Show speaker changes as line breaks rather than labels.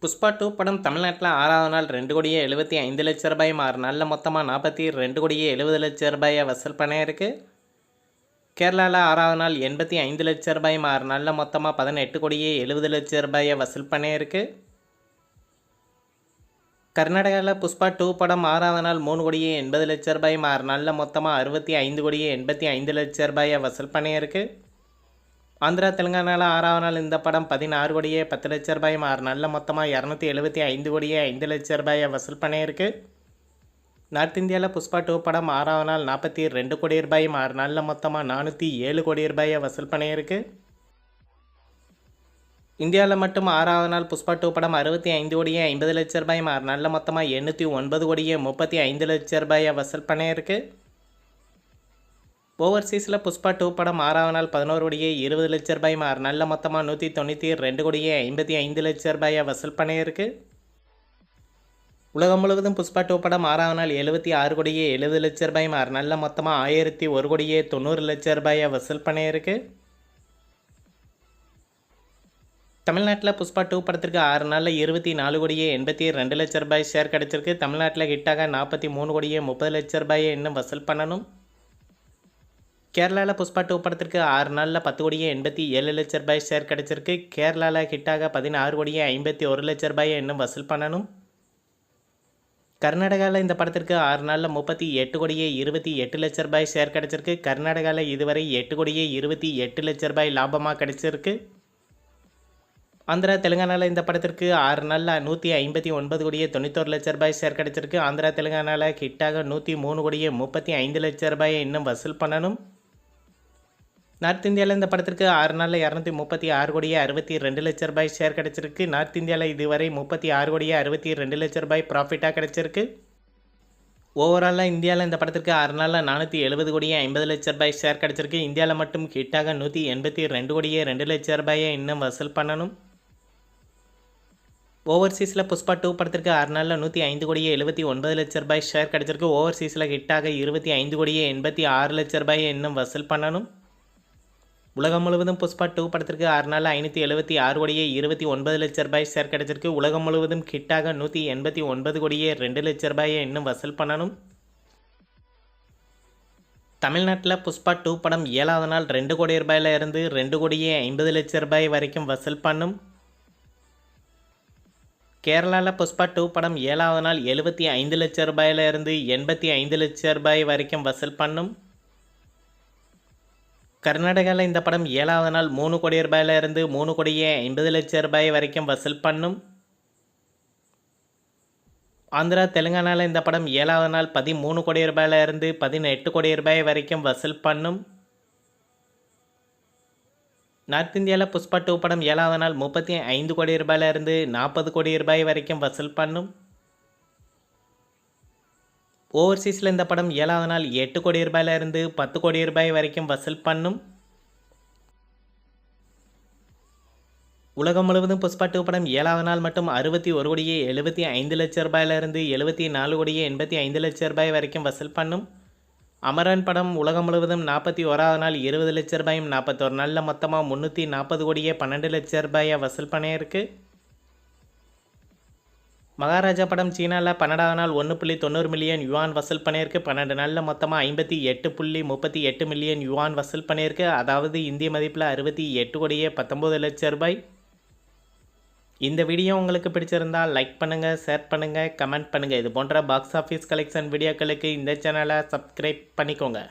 புஷ்பா 2 படம் தமிழ்நாட்டில் 6வது நாள் 2,75,00,000 6 நாளில் மொத்தமாக 42,70,00,000 வசூல் பண்ணியிருக்கு. கேரளாவில் 6வது நாள் 85,00,000 6 நாளில் மொத்தமாக 18,70,00,000 வசூல் பண்ணியிருக்கு. கர்நாடகாவில் புஷ்பா 2 படம் 6வது நாள் 3,80,00,000 6 நாளில் மொத்தமாக 65,85,00,000 வசூல் பண்ணியிருக்கு. ஆந்திரா தெலுங்கானாவில் 6வது நாள் இந்த படம் 16,10,00,000 6 நாளில் மொத்தமாக 275,5,00,000 வசூல் பண்ணியிருக்கு. நார்த் இந்தியாவில் புஷ்பா 2 படம் 6வது நாள் 42 கோடி ரூபாய் 6 நாளில் மொத்தமாக 407 கோடி ரூபாய் வசூல் பண்ணியிருக்கு. இந்தியாவில் மட்டும் 6வது நாள் புஷ்பா 2 படம் 65,50,00,000 6 நாளில் மொத்தமாக 809,35,00,000 வசூல் பண்ணியிருக்கு. ஓவர்சீஸில் புஷ்பா 2 படம் 6வது நாள் 11,20,00,000 6 நாளில் மொத்தமாக 192,55,00,000 வசூல் பண்ணியிருக்கு. உலகம் முழுவதும் புஷ்பா 2 படம் 6வது நாள் 76,70,00,000 6 நாளில் மொத்தமாக 1,01,90,00,000 வசூல் பண்ணியிருக்கு. தமிழ்நாட்டில் புஷ்பா 2 படத்திற்கு 6 நாளில் 24,82,00,000 ஷேர் கிடச்சிருக்கு. தமிழ்நாட்டில் ஹிட்டாக 43,30,00,000 இன்னும் வசூல் பண்ணணும். கேரளாவில் புஷ்பா 2 படத்திற்கு 6 நாளில் 10,87,00,000 ஷேர் கிடச்சிருக்கு. கேரளாவில் ஹிட்டாக 16,51,00,000 இன்னும் வசூல் பண்ணணும். கர்நாடகாவில் இந்த படத்திற்கு 6 நாளில் 38,28,00,000 ஷேர் கிடச்சிருக்கு. கர்நாடகாவில் இதுவரை 8,28,00,000 லாபமாக கிடச்சிருக்கு. ஆந்திரா தெலுங்கானாவில் இந்த படத்திற்கு 6 நாளில் 159,91,00,000 ஷேர் கிடச்சிருக்கு. ஆந்திரா தெலுங்கானாவில் ஹிட்டாக 103,35,00,000 இன்னும் வசூல் பண்ணணும். நார்த் இந்தியாவில் இந்த படத்திற்கு 6 நாளில் 236,62,00,000 ஷேர் கிடச்சிருக்கு. நார்த் இந்தியாவில் இதுவரை 36,62,00,000 ப்ராஃபிட்டாக கிடச்சிருக்கு. ஓவராலாக இந்தியாவில் இந்த படத்திற்கு 6 நாளில் 470,50,00,000 ஷேர் கிடச்சிருக்கு. இந்தியாவில் மட்டும் ஹிட்டாக 182,02,00,000 இன்னும் வசூல் பண்ணணும். ஓவர்சீஸில் புஷ்பா 2 படத்திற்கு 6 நாளில் 105,79,00,000 ஷேர் கிடச்சிருக்கு. ஓவர்சீஸில் ஹிட்டாக 25,86,00,000 இன்னும் வசூல் பண்ணணும். உலகம் முழுவதும் புஷ்பா 2 படத்திற்கு 6 நாளில் 576,29,00,000 ஷேர் கிடச்சிருக்கு. உலகம் முழுவதும் ஹிட்டாக 189,02,00,000 இன்னும் வசூல் பண்ணணும். தமிழ்நாட்டில் புஷ்பா 2 படம் 7வது நாள் 2 கோடி ரூபாயில இருந்து 2,50,00,000 வரைக்கும் வசூல் பண்ணும். கேரளாவில் புஷ்பா 2 படம் 7வது நாள் 75,00,000 இருந்து 85,00,000 வரைக்கும் வசூல் பண்ணும். கர்நாடகாவில் இந்த படம் 7வது நாள் 3 கோடி ரூபாயில இருந்து 3,50,00,000 வரைக்கும் வசூல் பண்ணும். ஆந்திரா தெலுங்கானாவில் இந்த படம் 7வது நாள் 13 கோடி ரூபாயில இருந்து 18 கோடி ரூபாய் வரைக்கும் வசூல் பண்ணும். நார்த் இந்தியாவில் புஷ்பா 2 படம் 7வது நாள் 35 கோடி ரூபாயில இருந்து 40 கோடி ரூபாய் வரைக்கும் வசூல் பண்ணும். ஓவர்சீஸில் இந்த படம் 7வது நாள் 8 கோடி ரூபாயில இருந்து 10 கோடி ரூபாய் வரைக்கும் வசூல் பண்ணும். உலகம் முழுவதும் புஷ்பா 2 படம் 7வது நாள் மட்டும் 61,75,00,000 இருந்து 74,85,00,000 வரைக்கும் வசூல் பண்ணும். அமரன் படம் உலகம் முழுவதும் 41வது நாள் 20,00,000 41 நாளில் மொத்தமாக 340,12,00,000 வசூல் பண்ணியிருக்கு. மகாராஜா படம் சீனாவில் 12வது நாள் 1,90 மில்லியன் யுவான் வசூல் பண்ணியிருக்கு. 12 நாளில் மொத்தமாக 58,38 மில்லியன் யுவான் வசூல் பண்ணியிருக்கு. அதாவது இந்திய மதிப்பில் 68,19,00,000. இந்த வீடியோ உங்களுக்கு பிடிச்சிருந்தால் லைக் பண்ணுங்கள், ஷேர் பண்ணுங்கள், கமெண்ட் பண்ணுங்கள். இது போன்ற பாக்ஸ் ஆஃபீஸ் கலெக்ஷன் வீடியோக்களுக்கு இந்த சேனலை சப்ஸ்கிரைப் பண்ணிக்கோங்க.